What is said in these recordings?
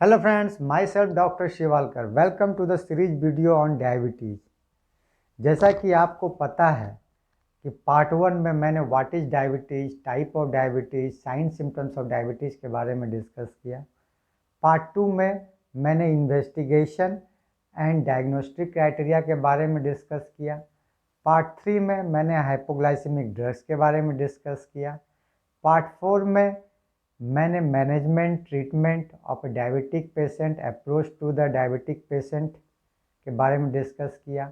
Hello friends, myself Dr. Shivalkar. Welcome to the series video on diabetes. जैसा कि आपको पता है कि पार्ट 1 में मैंने what is diabetes, type of diabetes, sign symptoms of diabetes के बारे में डिस्कस किया। पार्ट 2 में मैंने इन्वेस्टिगेशन एंड डायग्नोस्टिक क्राइटेरिया के बारे में डिस्कस किया। पार्ट 3 में मैंने हाइपोग्लाइसेमिक ड्रग्स के बारे में डिस्कस किया। पार्ट 4 में मैंने management treatment of a diabetic patient, approach to the diabetic patient के बारे में डिस्कस किया।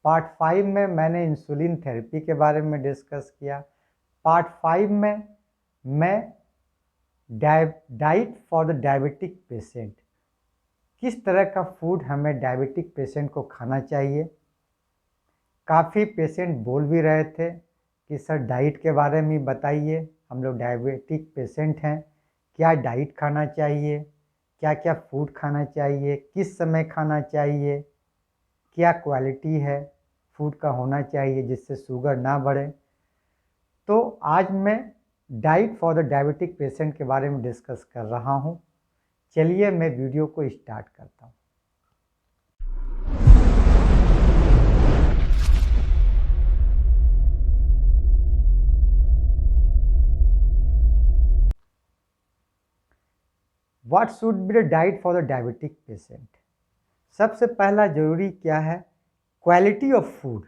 पार्ट 5 में मैंने इंसुलिन थेरेपी के बारे में डिस्कस किया। पार्ट 5 में मैं diet for the diabetic patient, किस तरह का फूड हमें डायबिटिक पेशेंट को खाना चाहिए। काफ़ी पेशेंट बोल भी रहे थे कि सर डाइट के बारे में बताइए, हम लोग डायबिटिक पेशेंट हैं, क्या डाइट खाना चाहिए, क्या क्या फूड खाना चाहिए, किस समय खाना चाहिए, क्या क्वालिटी है फूड का होना चाहिए जिससे शुगर ना बढ़े। तो आज मैं diet for the diabetic patient के बारे में डिस्कस कर रहा हूँ। चलिए मैं वीडियो को स्टार्ट करता हूँ। What should be the diet for the diabetic patient. सबसे पहला जरूरी क्या है, क्वालिटी ऑफ फूड।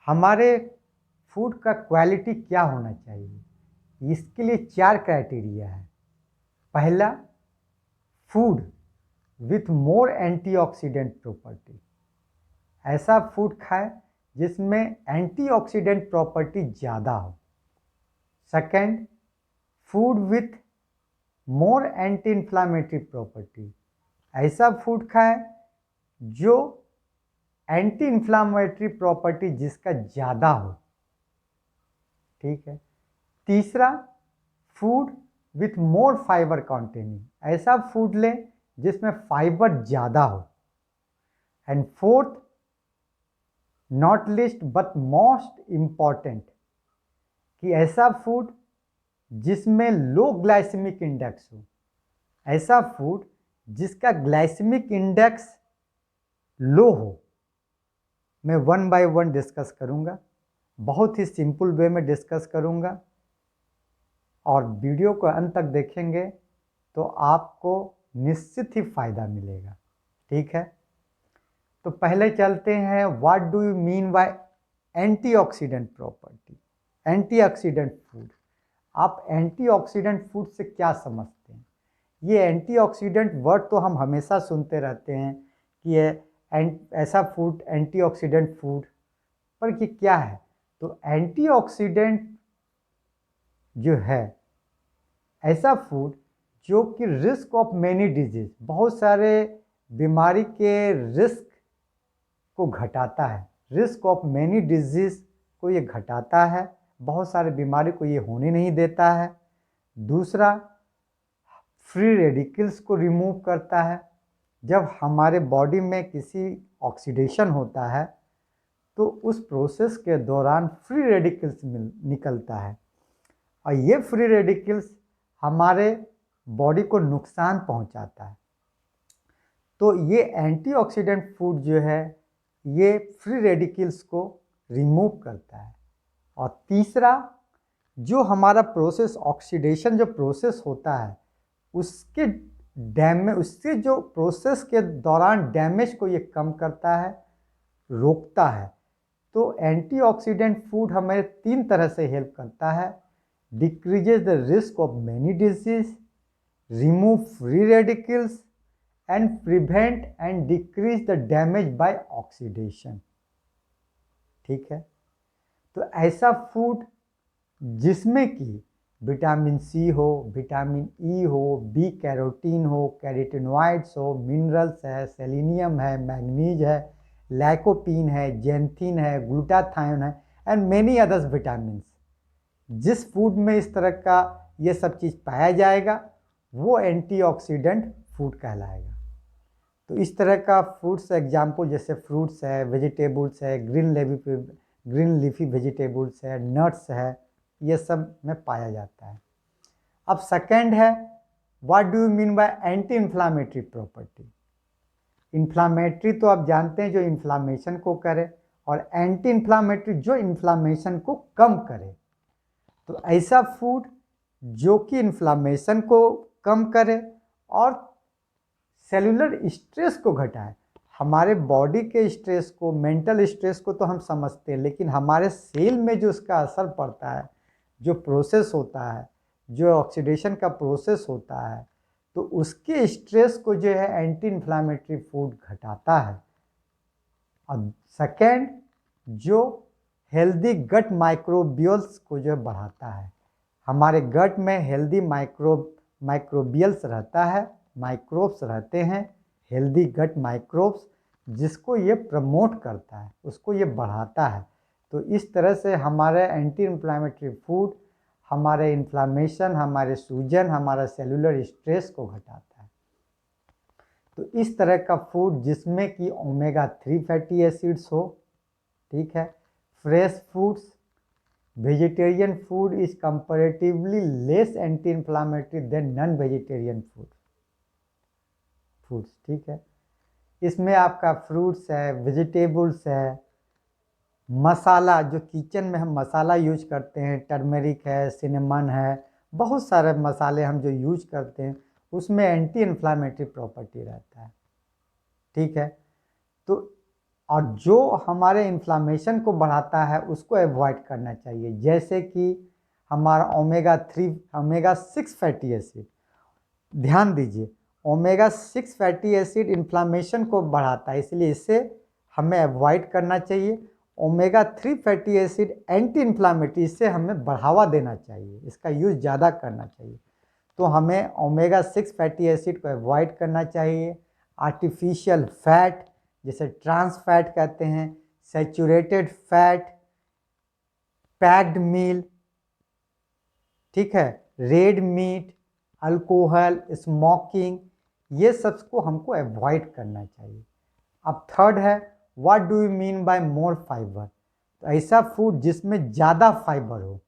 हमारे फूड का क्वालिटी क्या होना चाहिए, इसके लिए 4 क्राइटेरिया है। पहला, food with more antioxidant property. ऐसा फूड खाएं जिसमें एंटीऑक्सीडेंट प्रॉपर्टी ज़्यादा हो। Second, food with more anti inflammatory property. ऐसा फूड खाएं जो एंटी इन्फ्लामेटरी प्रॉपर्टी जिसका ज़्यादा हो। ठीक है। तीसरा, food with more fibre containing. ऐसा फूड लें जिसमें फाइबर ज़्यादा हो। And fourth, not list but most important, कि ऐसा फूड जिसमें लो ग्लाइसेमिक इंडेक्स हो। ऐसा फूड जिसका ग्लाइसेमिक इंडेक्स लो हो। मैं 1 बाय 1 डिस्कस करूंगा, बहुत ही सिंपल वे में डिस्कस करूंगा, और वीडियो को अंत तक देखेंगे तो आपको निश्चित ही फायदा मिलेगा। ठीक है, तो पहले चलते हैं, what do you mean bye antioxidant property, antioxidant food. आप एंटीऑक्सीडेंट फूड से क्या समझते हैं? ये एंटीऑक्सीडेंट वर्ड तो हम हमेशा सुनते रहते हैं कि ये ऐसा फूड एंटीऑक्सीडेंट फूड, पर ये क्या है? तो एंटीऑक्सीडेंट जो है ऐसा फूड जो कि रिस्क ऑफ मेनी डिजीज, बहुत सारे बीमारी के रिस्क को घटाता है। रिस्क ऑफ मेनी डिजीज को ये घटाता है, बहुत सारे बीमारी को ये होने नहीं देता है। दूसरा, फ्री रेडिकल्स को रिमूव करता है। जब हमारे बॉडी में किसी ऑक्सीडेशन होता है तो उस प्रोसेस के दौरान फ्री रेडिकल्स निकलता है, और ये फ्री रेडिकल्स हमारे बॉडी को नुकसान पहुंचाता है। तो ये एंटीऑक्सीडेंट फूड जो है ये फ्री रेडिकल्स को रिमूव करता है। और तीसरा, जो हमारा प्रोसेस ऑक्सीडेशन जो प्रोसेस होता है उसके उससे जो प्रोसेस के दौरान डैमेज को ये कम करता है, रोकता है। तो एंटीऑक्सीडेंट फूड हमें 3 तरह से हेल्प करता है, decreases the risk of many disease, remove free radicals, and prevent and decrease the damage bye oxidation. ठीक है, तो ऐसा फूड जिसमें कि विटामिन सी हो, विटामिन ई हो, बी कैरोटीन हो, कैरोटीनॉइड्स हो, मिनरल्स है, सेलेनियम है, मैग्नीज है, लाइकोपीन है, जेंथिन है, ग्लूटाथायोन है, एंड मेनी अदर्स विटामिन्स। जिस फूड में इस तरह का ये सब चीज़ पाया जाएगा वो एंटीऑक्सीडेंट फूड कहलाएगा। तो इस तरह का फूड्स एग्जाम्पल जैसे फ्रूट्स है, वेजिटेबल्स है, ग्रीन लीफी वेजिटेबल्स है, नट्स है, ये सब में पाया जाता है। अब सेकंड है what do you mean bye anti inflammatory property? Inflammatory तो आप जानते हैं जो इन्फ्लामेशन को करे, और एंटी इन्फ्लामेटरी जो इन्फ्लामेशन को कम करे। तो ऐसा फूड जो कि इन्फ्लामेशन को कम करे और सेलुलर स्ट्रेस को घटाए। हमारे बॉडी के स्ट्रेस को, मेंटल स्ट्रेस को तो हम समझते हैं, लेकिन हमारे सेल में जो उसका असर पड़ता है, जो प्रोसेस होता है, जो ऑक्सीडेशन का प्रोसेस होता है, तो उसके स्ट्रेस को जो है एंटी इन्फ्लामेटरी फूड घटाता है। और सेकेंड, जो हेल्दी गट माइक्रोबियल्स को जो बढ़ाता है। हमारे गट में हेल्दी माइक्रोबियल्स रहता है, माइक्रोब्स रहते हैं, हेल्दी गट माइक्रोब्स, जिसको ये प्रमोट करता है, उसको ये बढ़ाता है। तो इस तरह से हमारे एंटी इन्फ्लामेटरी फूड हमारे इन्फ्लामेशन, हमारे सूजन, हमारा सेलुलर स्ट्रेस को घटाता है। तो इस तरह का फूड जिसमें कि ओमेगा 3 फैटी एसिड्स हो, ठीक है। Fresh foods, vegetarian food is comparatively less anti inflammatory than non vegetarian foods, ठीक है। इसमें आपका फ्रूट्स है, वेजिटेबल्स है, मसाला, जो किचन में हम मसाला यूज करते हैं, टर्मेरिक है, सिनेमन है, बहुत सारे मसाले हम जो यूज करते हैं, उसमें एंटी इन्फ्लामेटरी प्रॉपर्टी रहता है, ठीक है। तो और जो हमारे इन्फ्लामेशन को बढ़ाता है उसको अवॉइड करना चाहिए, जैसे कि हमारा ओमेगा 3, ओमेगा 6 फैटी एसिड। ध्यान दीजिए, ओमेगा 6 फैटी एसिड इन्फ्लामेशन को बढ़ाता है, इसलिए इसे हमें अवॉइड करना चाहिए। Omega 3 fatty acid anti inflammatory, इससे हमें बढ़ावा देना चाहिए, इसका यूज़ ज़्यादा करना चाहिए। तो हमें ओमेगा 6 फैटी एसिड को अवॉइड करना चाहिए। आर्टिफिशियल फैट, जैसे ट्रांस फैट कहते हैं, सैचुरेटेड फैट, पैक्ड मील, ठीक है, रेड मीट, अल्कोहल, स्मोकिंग, ये सबको हमको अवॉइड करना चाहिए। अब थर्ड है, what do you mean bye more fibre? तो ऐसा फूड जिसमें ज़्यादा फाइबर हो,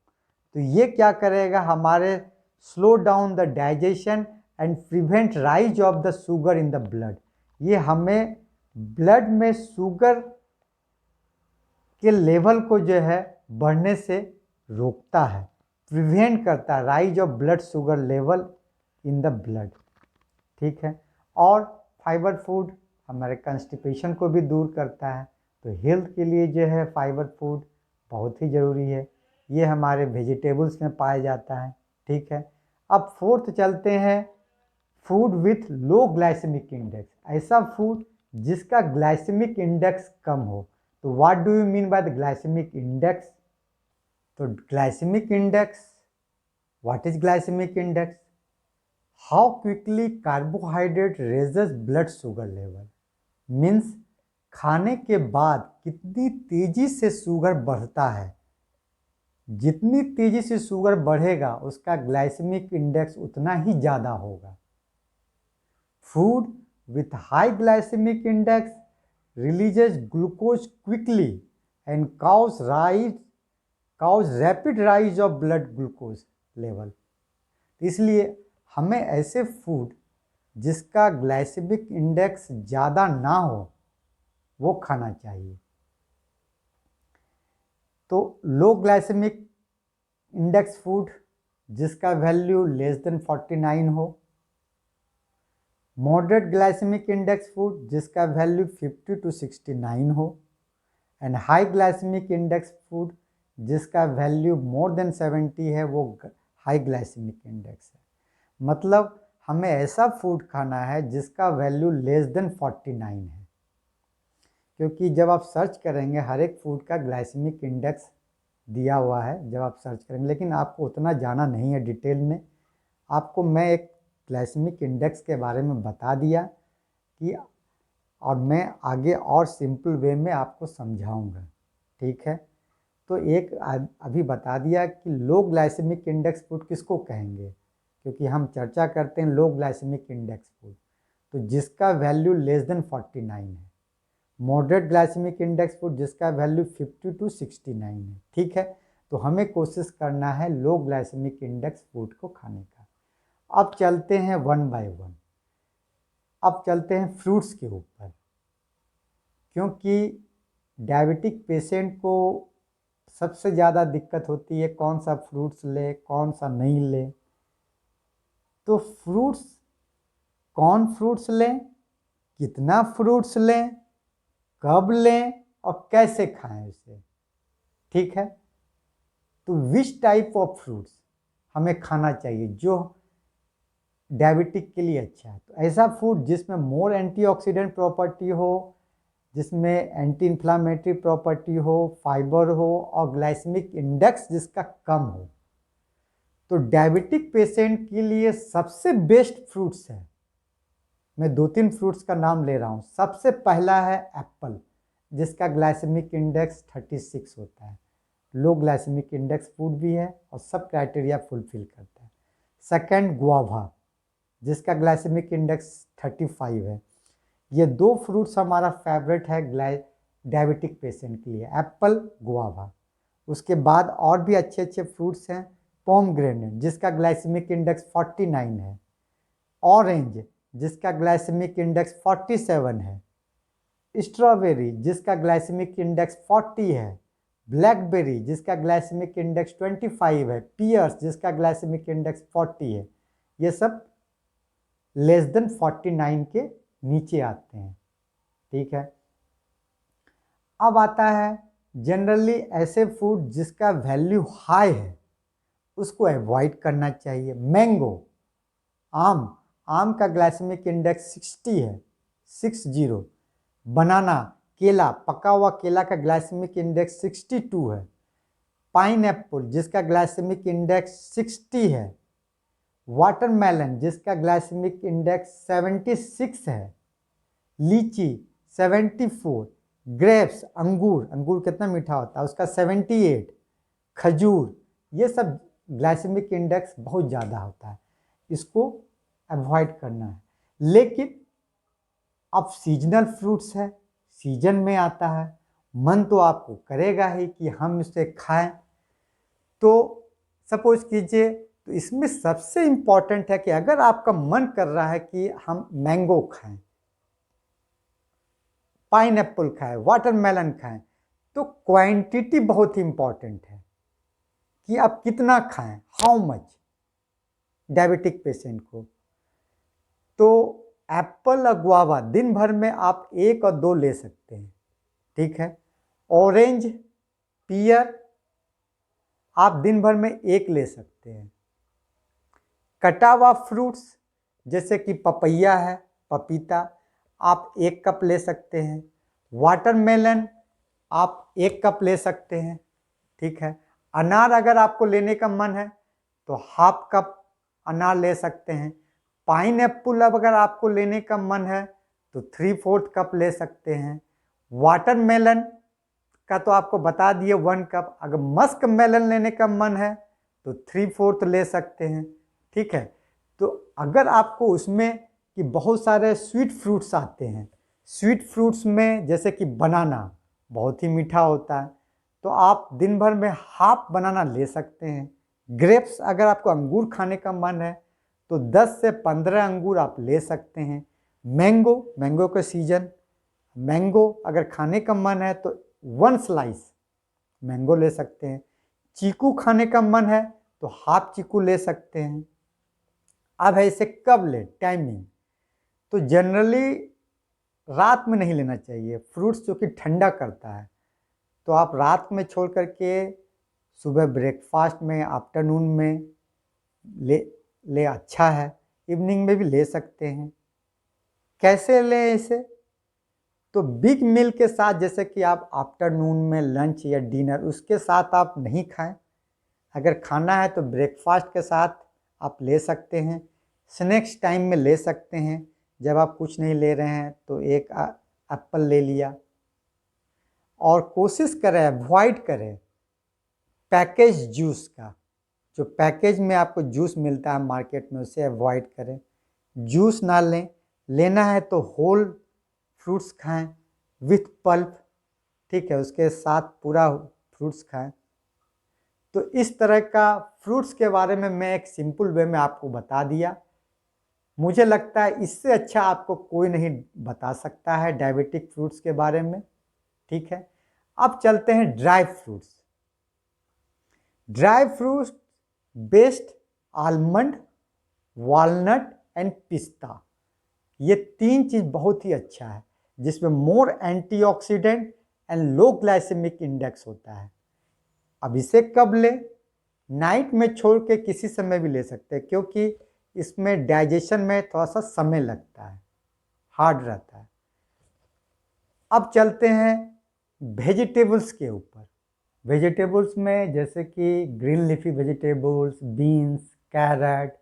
तो ये क्या करेगा, हमारे slow down the digestion and prevent rise of the sugar in the blood. ये हमें ब्लड में शुगर के लेवल को जो है बढ़ने से रोकता है, प्रिवेंट करता है rise of blood sugar level in the blood, ठीक है। और फाइबर फूड हमारे कंस्टिपेशन को भी दूर करता है। तो हेल्थ के लिए जो है फाइबर फूड बहुत ही ज़रूरी है। ये हमारे वेजिटेबल्स में पाया जाता है, ठीक है। अब फोर्थ चलते हैं, food with low glycemic index. ऐसा फूड जिसका ग्लाइसेमिक इंडेक्स कम हो। तो what do you mean by the glycemic index? तो glycemic index, what is glycemic index? How quickly carbohydrate raises blood sugar level, means खाने के बाद कितनी तेजी से शुगर बढ़ता है। जितनी तेजी से शुगर बढ़ेगा उसका ग्लाइसेमिक इंडेक्स उतना ही ज़्यादा होगा। Food with high glycemic index releases glucose quickly and cause rapid rise of blood glucose level. इसलिए हमें ऐसे फूड जिसका ग्लाइसेमिक इंडेक्स ज़्यादा ना हो वो खाना चाहिए। तो लो ग्लाइसेमिक इंडेक्स फूड जिसका वैल्यू लेस देन 49 हो, मॉडरेट ग्लाइसेमिक इंडेक्स फूड जिसका वैल्यू 50 to 69 हो, and high glycemic index food जिसका वैल्यू मोर देन 70 है, वो हाई ग्लाइसेमिक इंडेक्स है। मतलब हमें ऐसा फूड खाना है जिसका वैल्यू लेस देन 49 है, क्योंकि जब आप सर्च करेंगे हर एक फूड का ग्लाइसेमिक इंडेक्स दिया हुआ है जब आप सर्च करेंगे, लेकिन आपको उतना जाना नहीं है डिटेल में। आपको मैं एक ग्लाइसेमिक इंडेक्स के बारे में बता दिया कि, और मैं आगे और सिंपल वे में आपको समझाऊंगा, ठीक है। तो एक अभी बता दिया कि लो ग्लाइसेमिक इंडेक्स फूड किसको कहेंगे, क्योंकि हम चर्चा करते हैं लो ग्लाइसेमिक इंडेक्स फूड, तो जिसका वैल्यू लेस देन 49 है। मॉडरेट ग्लाइसेमिक इंडेक्स फूड जिसका वैल्यू 50 to 69 है, ठीक है। तो हमें कोशिश करना है लो ग्लाइसेमिक इंडेक्स फूड को खाने का। अब चलते हैं वन बाय वन। अब चलते हैं फ्रूट्स के ऊपर, क्योंकि डायबिटिक पेशेंट को सबसे ज़्यादा दिक्कत होती है कौन सा फ्रूट्स ले कौन सा नहीं ले। तो फ्रूट्स, कौन फ्रूट्स लें, कितना फ्रूट्स लें, कब लें और कैसे खाएं उसे, ठीक है। तो विच टाइप ऑफ फ्रूट्स हमें खाना चाहिए जो डायबिटिक के लिए अच्छा है। तो ऐसा फूड जिसमें मोर एंटीऑक्सीडेंट प्रॉपर्टी हो, जिसमें एंटी इन्फ्लामेटरी प्रॉपर्टी हो, फाइबर हो और ग्लाइसेमिक इंडेक्स जिसका कम हो। तो डायबिटिक पेशेंट के लिए सबसे बेस्ट फ्रूट्स है, मैं 2-3 फ्रूट्स का नाम ले रहा हूँ। सबसे पहला है एप्पल, जिसका ग्लाइसेमिक इंडेक्स 36 होता है, लो ग्लाइसेमिक इंडेक्स फूड भी है और सब क्राइटेरिया फुलफिल करता है। सेकंड गुआवा, जिसका ग्लाइसेमिक इंडेक्स 35 है। ये 2 फ्रूट्स हमारा फेवरेट है डायबिटिक पेशेंट के लिए, एप्पल, गुआवा। उसके बाद और भी अच्छे अच्छे फ्रूट्स हैं, पोमग्रेनेट जिसका ग्लाइसेमिक इंडेक्स 49 है, ऑरेंज जिसका ग्लाइसेमिक इंडेक्स 47 है, स्ट्रॉबेरी जिसका ग्लाइसेमिक इंडेक्स 40 है, ब्लैकबेरी जिसका ग्लाइसेमिक इंडेक्स 25 है, पियर्स जिसका ग्लाइसेमिक इंडेक्स 40 है। ये सब लेस देन 49 के नीचे आते हैं, ठीक है। अब आता है जनरली ऐसे फूड जिसका वैल्यू हाई है उसको अवॉइड करना चाहिए। मैंगो, आम का ग्लाइसेमिक इंडेक्स 60 है, 60। बनाना, केला, पका हुआ केला का ग्लाइसेमिक इंडेक्स 62 है। पाइनएप्पल जिसका ग्लाइसेमिक इंडेक्स 60 है। वाटरमेलन जिसका ग्लाइसेमिक इंडेक्स 76 है। लीची 74, ग्रेप्स, अंगूर कितना मीठा होता है उसका 78, खजूर, ये सब ग्लाइसेमिक इंडेक्स बहुत ज़्यादा होता है, इसको अवॉइड करना है। लेकिन अब सीजनल फ्रूट्स है, सीजन में आता है, मन तो आपको करेगा ही कि हम इसे खाएं। तो सपोज कीजिए, तो इसमें सबसे इम्पॉर्टेंट है कि अगर आपका मन कर रहा है कि हम मैंगो खाएं, पाइनएप्पल खाएं, वाटरमेलन खाएं, तो क्वांटिटी बहुत इम्पॉर्टेंट है कि आप कितना खाएं, हाउ मच, डायबिटिक पेशेंट को। तो एप्पल और गुआवा दिन भर में आप 1 और 2 ले सकते हैं, ठीक है। ऑरेंज, पियर आप दिन भर में 1 ले सकते हैं। कटा हुआ फ्रूट्स जैसे कि पपैया है, पपीता, आप 1 कप ले सकते हैं। वाटरमेलन आप 1 कप ले सकते हैं, ठीक है। अनार अगर आपको लेने का मन है तो हाफ कप अनार ले सकते हैं। पाइनएप्पल अगर आपको लेने का मन है तो 3/4 कप ले सकते हैं। वाटरमेलन का तो आपको बता दिए 1 कप। अगर मस्क मेलन लेने का मन है तो 3/4 ले सकते हैं, ठीक है। तो अगर आपको उसमें कि बहुत सारे स्वीट फ्रूट्स आते हैं, स्वीट फ्रूट्स में जैसे कि बनाना बहुत ही मीठा होता है, तो आप दिन भर में हाफ बनाना ले सकते हैं। ग्रेप्स अगर आपको अंगूर खाने का मन है तो 10 से 15 अंगूर आप ले सकते हैं। मैंगो का सीजन, मैंगो अगर खाने का मन है तो 1 स्लाइस मैंगो ले सकते हैं। चीकू खाने का मन है तो हाफ चीकू ले सकते हैं। अब है इसे कब ले, टाइमिंग, तो जनरली रात में नहीं लेना चाहिए फ्रूट्स जो कि ठंडा करता है। तो आप रात में छोड़ करके सुबह ब्रेकफास्ट में, आफ्टरनून में ले अच्छा है, इवनिंग में भी ले सकते हैं। कैसे लें इसे, तो बिग मील के साथ, जैसे कि आप आफ्टरनून में लंच या डिनर उसके साथ आप नहीं खाएं। अगर खाना है तो ब्रेकफास्ट के साथ आप ले सकते हैं, स्नैक्स टाइम में ले सकते हैं। जब आप कुछ नहीं ले रहे हैं तो 1 एप्पल ले लिया। और कोशिश करें, अवॉइड करें पैकेज जूस का, जो पैकेज में आपको जूस मिलता है मार्केट में उसे अवॉइड करें। जूस ना लें, लेना है तो होल फ्रूट्स खाएं विथ पल्प, ठीक है, उसके साथ पूरा फ्रूट्स खाएं। तो इस तरह का फ्रूट्स के बारे में मैं एक सिंपल वे में आपको बता दिया। मुझे लगता है इससे अच्छा आपको कोई नहीं बता सकता है डायबिटिक फ्रूट्स के बारे में। ठीक है, अब चलते हैं dry fruits. Dry fruits based almond, walnut and pista, ये तीन चीज़ बहुत ही अच्छा है, जिसमें more antioxidant and low glycemic index होता है। अब इसे कब ले? नाइट में छोड़ के किसी समय भी ले सकते हैं, क्योंकि इसमें डाइजेशन में थोड़ा सा समय लगता है, हार्ड रहता है। अब चलते हैं वेजिटेबल्स के ऊपर। वेजिटेबल्स में जैसे कि green leafy vegetables, beans, carrot,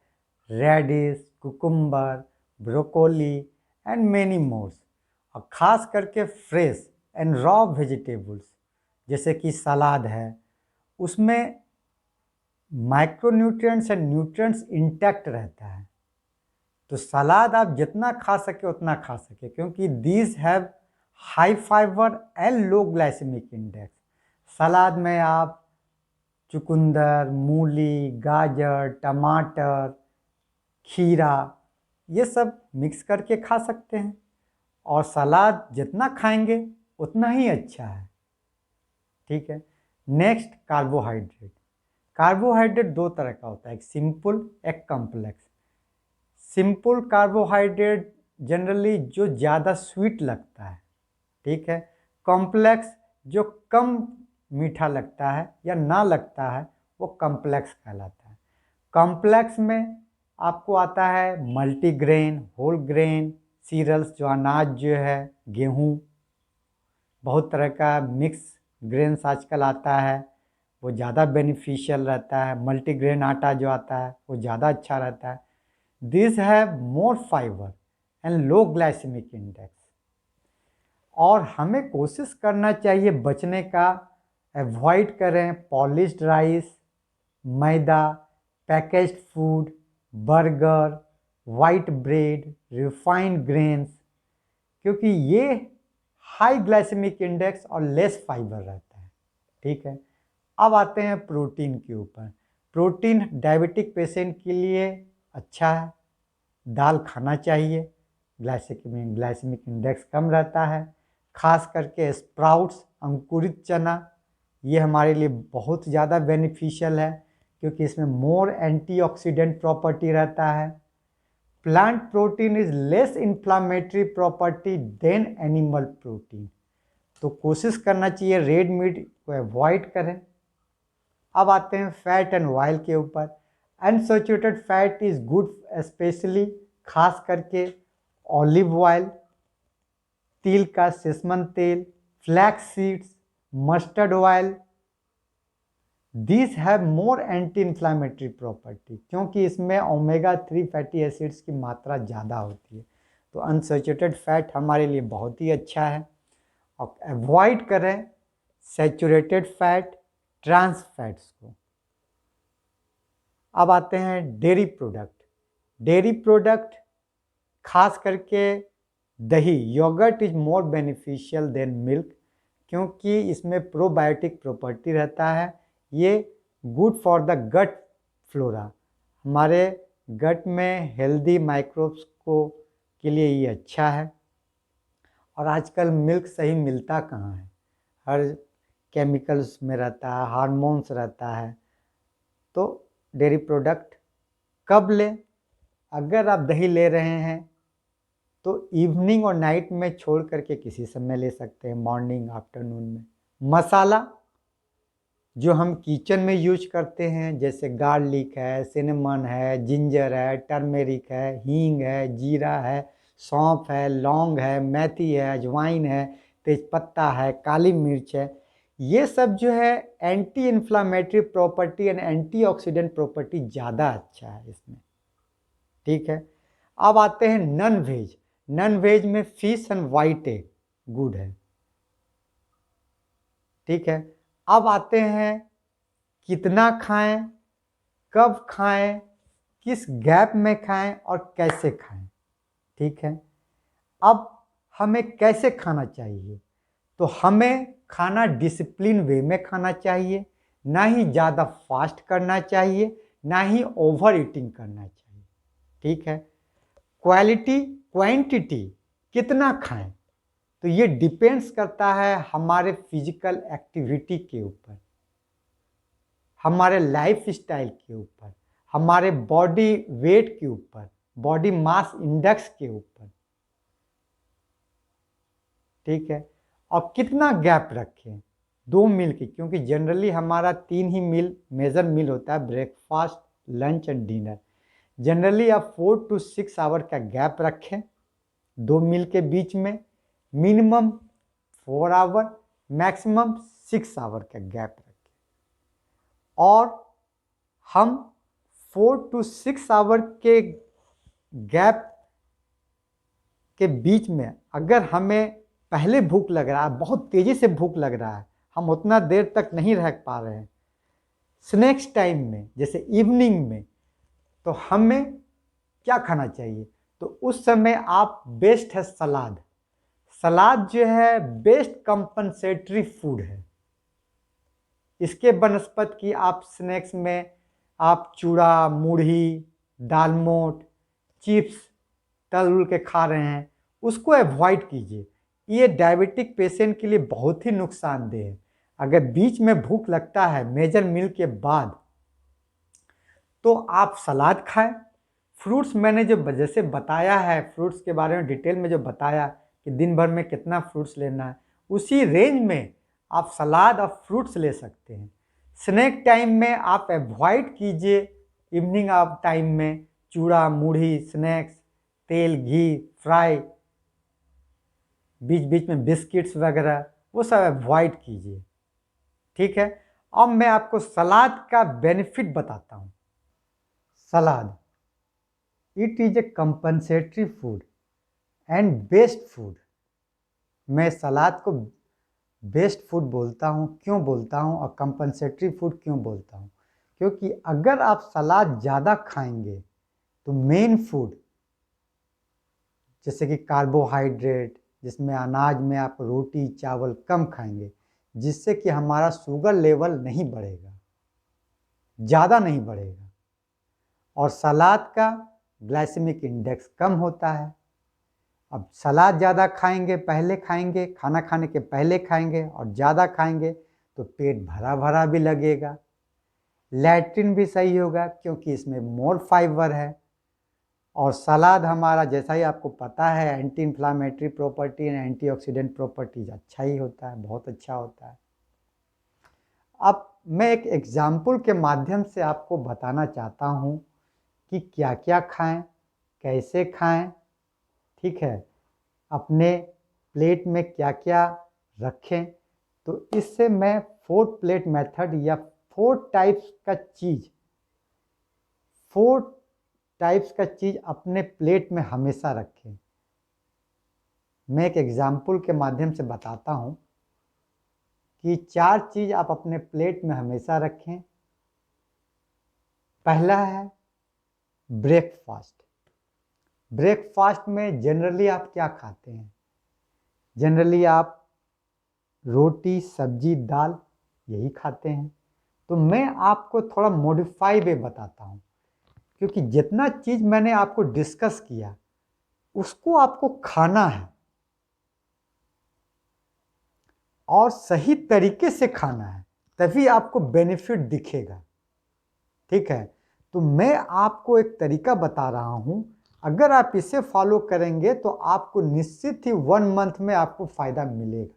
radish, cucumber, broccoli and many mores, और ख़ास करके फ्रेश एंड रॉ वेजिटेबल्स जैसे कि सलाद है, उसमें माइक्रोन्यूट्रिएंट्स एंड न्यूट्रिएंट्स इंटैक्ट रहता है। तो सलाद आप जितना खा सके उतना खा सके, क्योंकि these have high fibre and low glycemic index. Salad में आप चुकंदर, मूली, गाजर, टमाटर, खीरा, ये सब मिक्स करके खा सकते हैं, और सलाद जितना खाएंगे उतना ही अच्छा है। ठीक है, नेक्स्ट कार्बोहाइड्रेट। कार्बोहाइड्रेट दो तरह का होता है, एक सिंपल, एक कॉम्प्लेक्स। सिंपल कार्बोहाइड्रेट जनरली जो ज़्यादा स्वीट लगता है, ठीक है। कॉम्प्लेक्स जो कम मीठा लगता है या ना लगता है, वो कॉम्प्लेक्स कहलाता है। कॉम्प्लेक्स में आपको आता है मल्टीग्रेन, होल ग्रेन, सीरियल्स जो अनाज जो है, गेहूँ, बहुत तरह का मिक्स ग्रेन्स आजकल आता है, वो ज़्यादा बेनिफिशियल रहता है। मल्टीग्रेन आटा जो आता है वो ज़्यादा अच्छा रहता है। This have more fibre and low glycemic index. और हमें कोशिश करना चाहिए बचने का, अवॉइड करें polished rice, maida, packaged food, burger, white bread, refined grains, क्योंकि ये हाई ग्लाइसेमिक इंडेक्स और लेस फाइबर रहता है। ठीक है, अब आते हैं प्रोटीन के ऊपर। प्रोटीन डायबिटिक पेशेंट के लिए अच्छा है, दाल खाना चाहिए, ग्लाइसेमिक इंडेक्स कम रहता है। खास करके स्प्राउट्स, अंकुरित चना, ये हमारे लिए बहुत ज़्यादा बेनिफिशियल है, क्योंकि इसमें मोर एंटीऑक्सीडेंट प्रॉपर्टी रहता है। Plant protein is less inflammatory property than animal protein, तो कोशिश करना चाहिए रेड मीट को अवॉइड करें। अब आते हैं फैट एंड ऑयल के ऊपर। Unsaturated fat is good, specially खास करके ऑलिव ऑयल, तिल का सेसमन तेल, flax seeds, mustard oil. This have more anti inflammatory property, क्योंकि इसमें ओमेगा 3 फैटी एसिड्स की मात्रा ज़्यादा होती है। तो अनसैचुरेटेड फैट हमारे लिए बहुत ही अच्छा है। और अवॉइड करें सैचुरेटेड फैट, ट्रांस फैट्स को। अब आते हैं डेयरी प्रोडक्ट। डेयरी प्रोडक्ट खास करके दही, yogurt is more beneficial than milk, क्योंकि इसमें प्रोबायोटिक प्रॉपर्टी रहता है। ये good for the gut flora, हमारे गट में हेल्दी माइक्रोब्स को के लिए ये अच्छा है। और आजकल मिल्क सही मिलता कहाँ है, हर केमिकल्स में रहता है, हार्मोन्स रहता है। तो डेयरी प्रोडक्ट कब लें? अगर आप दही ले रहे हैं तो इवनिंग और नाइट में छोड़ करके किसी समय ले सकते हैं, मॉर्निंग, आफ्टरनून में। मसाला जो हम किचन में यूज करते हैं, जैसे गार्लिक है, सिनेमन है, जिंजर है, टर्मेरिक है, हींग है, जीरा है, सौंफ है, लौंग है, मेथी है, अजवाइन है, तेजपत्ता है, काली मिर्च है, ये सब जो है anti inflammatory property and antioxidant property ज़्यादा अच्छा है इसमें। ठीक है, अब आते हैं नॉन वेज। नॉन वेज में fish and white egg good है। ठीक है, अब आते हैं कितना खाएं, कब खाएं, किस गैप में खाएं और कैसे खाएं। ठीक है, अब हमें कैसे खाना चाहिए? तो हमें खाना डिसिप्लिन वे में खाना चाहिए, ना ही ज़्यादा फास्ट करना चाहिए, ना ही ओवर ईटिंग करना चाहिए। ठीक है। क्वालिटी क्वांटिटी कितना खाएं, तो ये डिपेंड्स करता है हमारे फिजिकल एक्टिविटी के ऊपर, हमारे लाइफ स्टाइल के ऊपर, हमारे बॉडी वेट के ऊपर, बॉडी मास इंडेक्स के ऊपर। ठीक है। और कितना गैप रखें 2 मील की, क्योंकि जनरली हमारा 3 ही मील मेजर मील होता है, breakfast, lunch and dinner. Generally आप 4 to 6 आवर का गैप रखें 2 मील के बीच में, मिनिमम 4 आवर, मैक्सिमम 6 आवर का गैप रखें। और हम 4 to 6 आवर के गैप के बीच में अगर हमें पहले भूख लग रहा है, बहुत तेजी से भूख लग रहा है, हम उतना देर तक नहीं रह पा रहे हैं, स्नैक्स टाइम में जैसे इवनिंग में, तो हमें क्या खाना चाहिए? तो उस समय आप बेस्ट है सलाद। सलाद जो है बेस्ट कंपनसेटरी फूड है। इसके बनस्पत की आप स्नैक्स में आप चूड़ा, मूढ़ी, दालमोट, चिप्स तल उल के खा रहे हैं, उसको अवॉइड कीजिए। ये डायबिटिक पेशेंट के लिए बहुत ही नुकसानदेह है। अगर बीच में भूख लगता है मेजर मील के बाद, तो आप सलाद खाएं। फ्रूट्स मैंने जो जैसे बताया है, फ्रूट्स के बारे में डिटेल में जो बताया कि दिन भर में कितना फ्रूट्स लेना है, उसी रेंज में आप सलाद और फ्रूट्स ले सकते हैं। स्नैक टाइम में आप अवॉइड कीजिए, इवनिंग आप टाइम में चूड़ा, मूढ़ी, स्नैक्स, तेल, घी, फ्राई, बीच बीच में बिस्किट्स वगैरह, वो सब अवॉइड कीजिए। ठीक है। अब मैं आपको सलाद का बेनिफिट बताता हूँ। Salad, it is a compensatory food and best food. मैं सलाद को बेस्ट फूड बोलता हूँ, क्यों बोलता हूँ, और कंपनसेटरी फूड क्यों बोलता हूँ? क्योंकि अगर आप सलाद ज़्यादा खाएंगे तो मेन फूड जैसे कि कार्बोहाइड्रेट, जिसमें अनाज में आप रोटी चावल कम खाएंगे, जिससे कि हमारा शुगर लेवल नहीं बढ़ेगा, ज़्यादा नहीं बढ़ेगा। और सलाद का ग्लाइसेमिक इंडेक्स कम होता है। अब सलाद ज़्यादा खाएंगे, पहले खाएंगे, खाना खाने के पहले खाएंगे और ज़्यादा खाएंगे तो पेट भरा भरा भी लगेगा, लैट्रिन भी सही होगा क्योंकि इसमें मोर फाइबर है। और सलाद हमारा, जैसा ही आपको पता है, anti inflammatory property and antioxidant properties अच्छा ही होता है, बहुत अच्छा होता है। अब मैं एक एग्जाम्पल के माध्यम से आपको बताना चाहता हूँ कि क्या क्या खाएं, कैसे खाएं। ठीक है। अपने प्लेट में क्या क्या रखें, तो इससे मैं 4 प्लेट मेथड या 4 टाइप्स का चीज़ अपने प्लेट में हमेशा रखें। मैं एक एग्जाम्पल के माध्यम से बताता हूँ कि 4 चीज़ आप अपने प्लेट में हमेशा रखें। पहला है ब्रेकफास्ट। ब्रेकफास्ट में जनरली आप क्या खाते हैं? जनरली आप रोटी, सब्जी, दाल यही खाते हैं। तो मैं आपको थोड़ा मॉडिफाई वे बताता हूँ, क्योंकि जितना चीज़ मैंने आपको डिस्कस किया उसको आपको खाना है और सही तरीके से खाना है, तभी आपको बेनिफिट दिखेगा। ठीक है। तो मैं आपको एक तरीका बता रहा हूँ, अगर आप इसे फॉलो करेंगे तो आपको निश्चित ही 1 मंथ में आपको फायदा मिलेगा।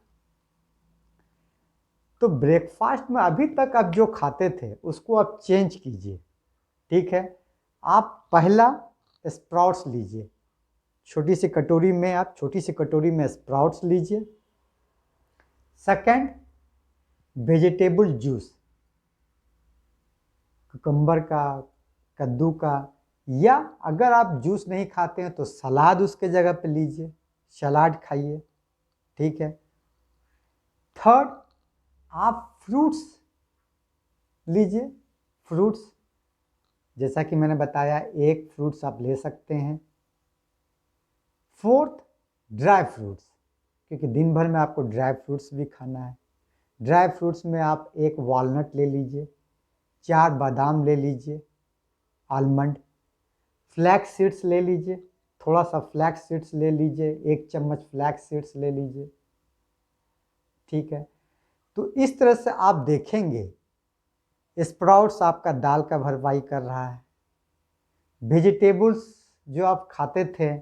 तो ब्रेकफास्ट में अभी तक आप जो खाते थे उसको आप चेंज कीजिए। ठीक है। आप पहला स्प्राउट्स लीजिए, छोटी सी कटोरी में, आप छोटी सी कटोरी में स्प्राउट्स लीजिए। सेकंड, वेजिटेबल जूस, कुकम्बर का, कद्दू का, या अगर आप जूस नहीं खाते हैं तो सलाद उसके जगह पे लीजिए, सलाद खाइए। ठीक है। थर्ड, आप फ्रूट्स लीजिए। फ्रूट्स जैसा कि मैंने बताया, एक फ्रूट्स आप ले सकते हैं। फोर्थ, ड्राई फ्रूट्स, क्योंकि दिन भर में आपको ड्राई फ्रूट्स भी खाना है। ड्राई फ्रूट्स में आप एक वॉलनट ले लीजिए, 4 बादाम ले लीजिए, आलमंड, फ्लैक्स सीड्स ले लीजिए, थोड़ा सा फ्लैक्स सीड्स ले लीजिए, 1 चम्मच फ्लैक्स सीड्स ले लीजिए। ठीक है, तो इस तरह से आप देखेंगे स्प्राउट्स आपका दाल का भरपाई कर रहा है। वेजिटेबल्स जो आप खाते थे,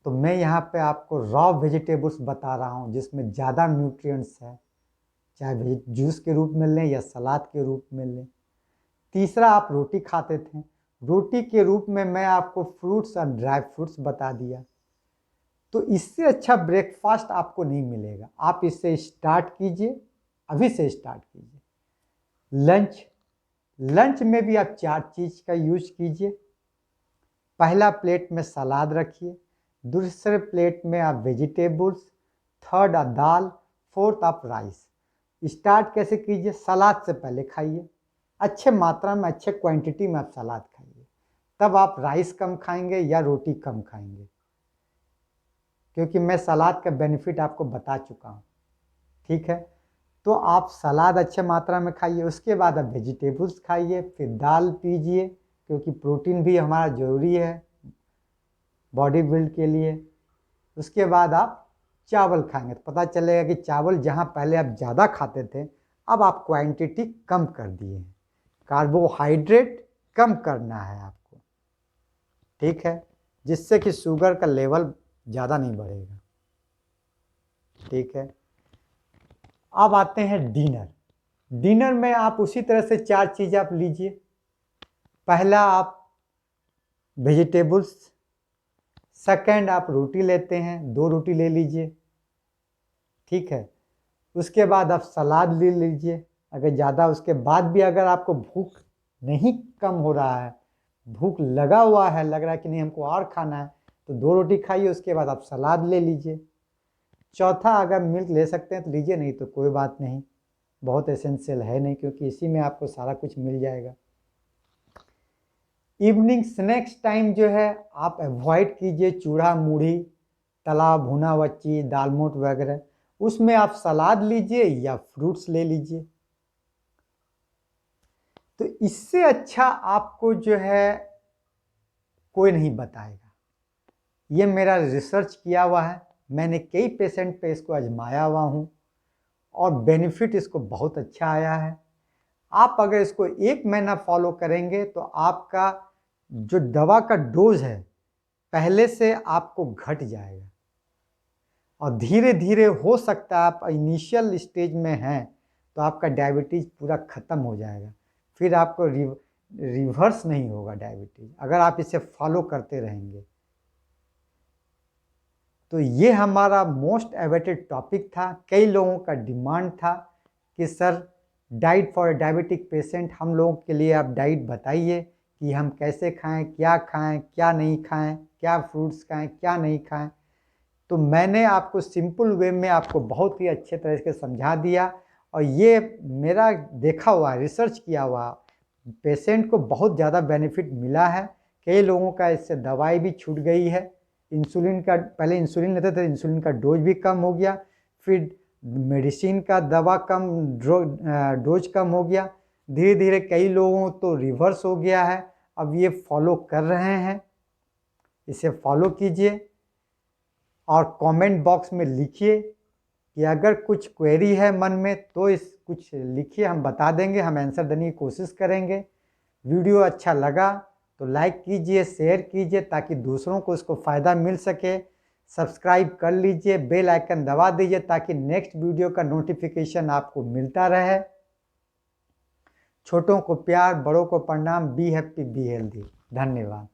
तो मैं यहाँ पे आपको रॉ वेजिटेबल्स बता रहा हूँ जिसमें ज़्यादा न्यूट्रिएंट्स है, चाहे जूस के रूप में लें या सलाद के रूप में लें। तीसरा, आप रोटी खाते थे, रोटी के रूप में मैं आपको फ्रूट्स और ड्राई फ्रूट्स बता दिया। तो इससे अच्छा ब्रेकफास्ट आपको नहीं मिलेगा। आप इससे स्टार्ट कीजिए, अभी से स्टार्ट कीजिए। लंच में भी आप 4 चीज़ का यूज कीजिए। पहला प्लेट में सलाद रखिए, दूसरे प्लेट में आप वेजिटेबल्स, थर्ड आप दाल, फोर्थ आप राइस। स्टार्ट कैसे कीजिए? सलाद से पहले खाइए, अच्छे मात्रा में, अच्छे क्वांटिटी में आप सलाद खाइए, तब आप राइस कम खाएंगे या रोटी कम खाएंगे, क्योंकि मैं सलाद का बेनिफिट आपको बता चुका हूँ। ठीक है, तो आप सलाद अच्छे मात्रा में खाइए, उसके बाद आप वेजिटेबल्स खाइए, फिर दाल पीजिए, क्योंकि प्रोटीन भी हमारा ज़रूरी है बॉडी बिल्ड के लिए। उसके बाद आप चावल खाएंगे, तो पता चलेगा कि चावल जहाँ पहले आप ज़्यादा खाते थे, अब आप क्वांटिटी कम कर दिए हैं। कार्बोहाइड्रेट कम करना है आपको, ठीक है, जिससे कि शुगर का लेवल ज़्यादा नहीं बढ़ेगा। ठीक है, अब आते हैं डिनर में आप उसी तरह से 4 चीज़ आप लीजिए। पहला आप वेजिटेबल्स, सेकंड आप रोटी लेते हैं, 2 रोटी ले लीजिए। ठीक है, उसके बाद आप सलाद ले लीजिए। अगर ज़्यादा उसके बाद भी अगर आपको भूख नहीं कम हो रहा है, भूख लगा हुआ है, लग रहा है कि नहीं हमको और खाना है, तो 2 रोटी खाइए, उसके बाद आप सलाद ले लीजिए। चौथा, अगर मिल्क ले सकते हैं तो लीजिए, नहीं तो कोई बात नहीं, बहुत एसेंशियल है नहीं, क्योंकि इसी में आपको सारा कुछ मिल जाएगा। इवनिंग स्नैक्स टाइम जो है आप अवॉइड कीजिए चूड़ा मूढ़ी, तला भुना हुआ चीज़, दाल मोट वगैरह। उसमें आप सलाद लीजिए या फ्रूट्स ले लीजिए। तो इससे अच्छा आपको जो है कोई नहीं बताएगा। ये मेरा रिसर्च किया हुआ है, मैंने कई पेशेंट पे इसको आजमाया हुआ हूँ और बेनिफिट इसको बहुत अच्छा आया है। आप अगर इसको 1 महीना फॉलो करेंगे तो आपका जो दवा का डोज है पहले से आपको घट जाएगा, और धीरे धीरे हो सकता है आप इनिशियल स्टेज में हैं तो आपका डायबिटीज़ पूरा ख़त्म हो जाएगा, फिर आपको रिवर्स नहीं होगा डायबिटीज़, अगर आप इसे फॉलो करते रहेंगे। तो ये हमारा मोस्ट अवेटेड टॉपिक था। कई लोगों का डिमांड था कि sir diet for diabetic patient, हम लोगों के लिए आप डाइट बताइए कि हम कैसे खाएं, क्या नहीं खाएं, क्या फ्रूट्स खाएं, क्या नहीं खाएं। तो मैंने आपको सिंपल वे में आपको बहुत ही अच्छे तरह से समझा दिया, और ये मेरा देखा हुआ रिसर्च किया हुआ पेशेंट को बहुत ज़्यादा बेनिफिट मिला है। कई लोगों का इससे दवाई भी छूट गई है, इंसुलिन का, पहले इंसुलिन लेते थे, इंसुलिन का डोज भी कम हो गया, फिर मेडिसिन का दवा कम, डोज कम हो गया, धीरे धीरे कई लोगों तो रिवर्स हो गया है, अब ये फॉलो कर रहे हैं। इसे फॉलो कीजिए और कमेंट बॉक्स में लिखिए कि अगर कुछ क्वेरी है मन में तो इस कुछ लिखिए, हम बता देंगे, हम आंसर देने की कोशिश करेंगे। वीडियो अच्छा लगा तो लाइक कीजिए, शेयर कीजिए, ताकि दूसरों को इसको फ़ायदा मिल सके। सब्सक्राइब कर लीजिए, बेल आइकन दबा दीजिए, ताकि नेक्स्ट वीडियो का नोटिफिकेशन आपको मिलता रहे। छोटों को प्यार, बड़ों को प्रणाम। Be happy, be healthy. धन्यवाद।